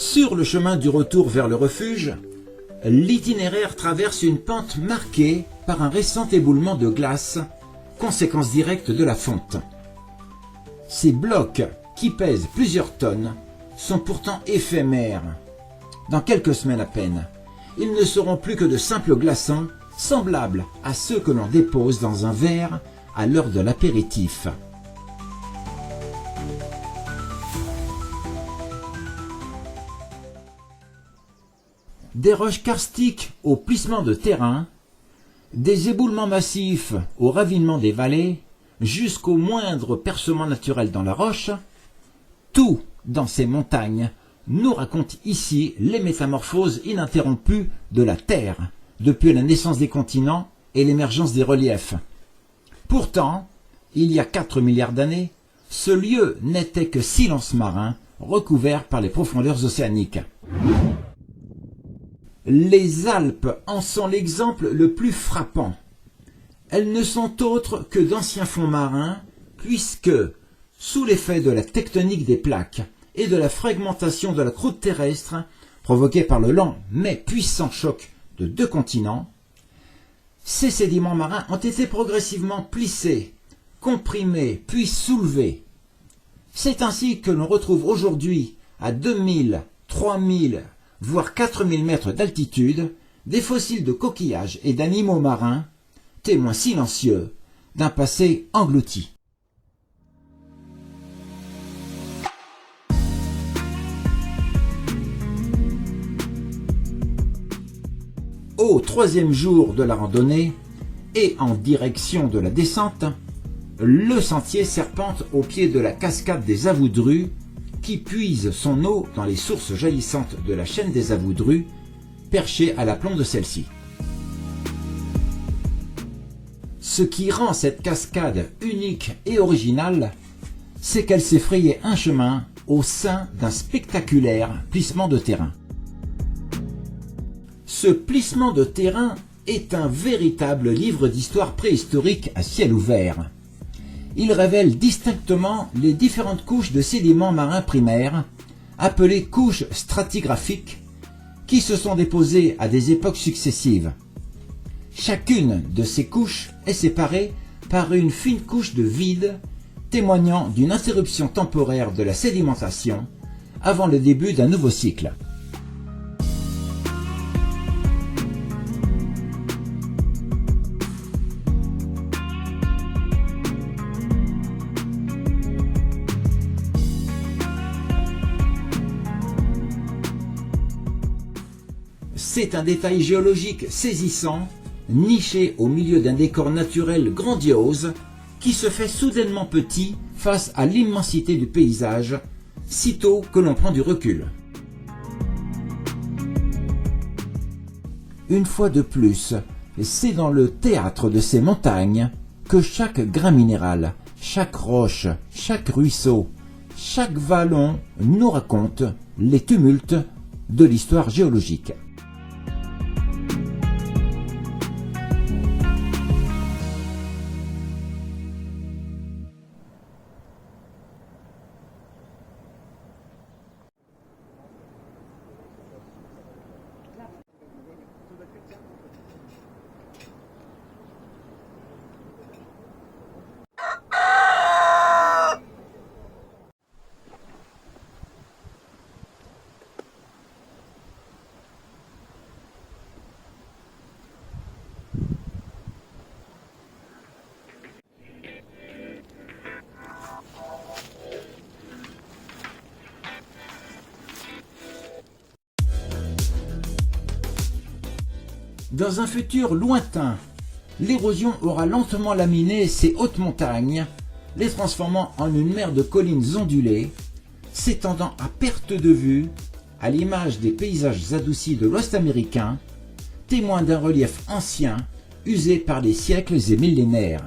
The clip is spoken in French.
Sur le chemin du retour vers le refuge, l'itinéraire traverse une pente marquée par un récent éboulement de glace, conséquence directe de la fonte. Ces blocs, qui pèsent plusieurs tonnes, sont pourtant éphémères. Dans quelques semaines à peine, ils ne seront plus que de simples glaçons, semblables à ceux que l'on dépose dans un verre à l'heure de l'apéritif. Des roches karstiques au plissement de terrain, des éboulements massifs au ravinement des vallées, jusqu'au moindre percement naturel dans la roche, tout dans ces montagnes nous raconte ici les métamorphoses ininterrompues de la Terre depuis la naissance des continents et l'émergence des reliefs. Pourtant, il y a 4 milliards d'années, ce lieu n'était que silence marin recouvert par les profondeurs océaniques. Les Alpes en sont l'exemple le plus frappant. Elles ne sont autres que d'anciens fonds marins, puisque, sous l'effet de la tectonique des plaques et de la fragmentation de la croûte terrestre, provoquée par le lent mais puissant choc de 2 continents, ces sédiments marins ont été progressivement plissés, comprimés, puis soulevés. C'est ainsi que l'on retrouve aujourd'hui, à 2000, 3000, voire 4000 mètres d'altitude, des fossiles de coquillages et d'animaux marins, témoins silencieux d'un passé englouti. Au 3e jour de la randonnée, et en direction de la descente, le sentier serpente au pied de la cascade des Avoudrues, qui puise son eau dans les sources jaillissantes de la chaîne des Avoudrues, perchée à l'aplomb de celle-ci. Ce qui rend cette cascade unique et originale, c'est qu'elle s'est frayé un chemin au sein d'un spectaculaire plissement de terrain. Ce plissement de terrain est un véritable livre d'histoire préhistorique à ciel ouvert. Il révèle distinctement les différentes couches de sédiments marins primaires, appelées couches stratigraphiques, qui se sont déposées à des époques successives. Chacune de ces couches est séparée par une fine couche de vide, témoignant d'une interruption temporaire de la sédimentation avant le début d'un nouveau cycle. C'est un détail géologique saisissant, niché au milieu d'un décor naturel grandiose, qui se fait soudainement petit face à l'immensité du paysage, sitôt que l'on prend du recul. Une fois de plus, c'est dans le théâtre de ces montagnes que chaque grain minéral, chaque roche, chaque ruisseau, chaque vallon nous raconte les tumultes de l'histoire géologique. Dans un futur lointain, l'érosion aura lentement laminé ces hautes montagnes, les transformant en une mer de collines ondulées, s'étendant à perte de vue, à l'image des paysages adoucis de l'Ouest américain, témoins d'un relief ancien, usé par les siècles et millénaires.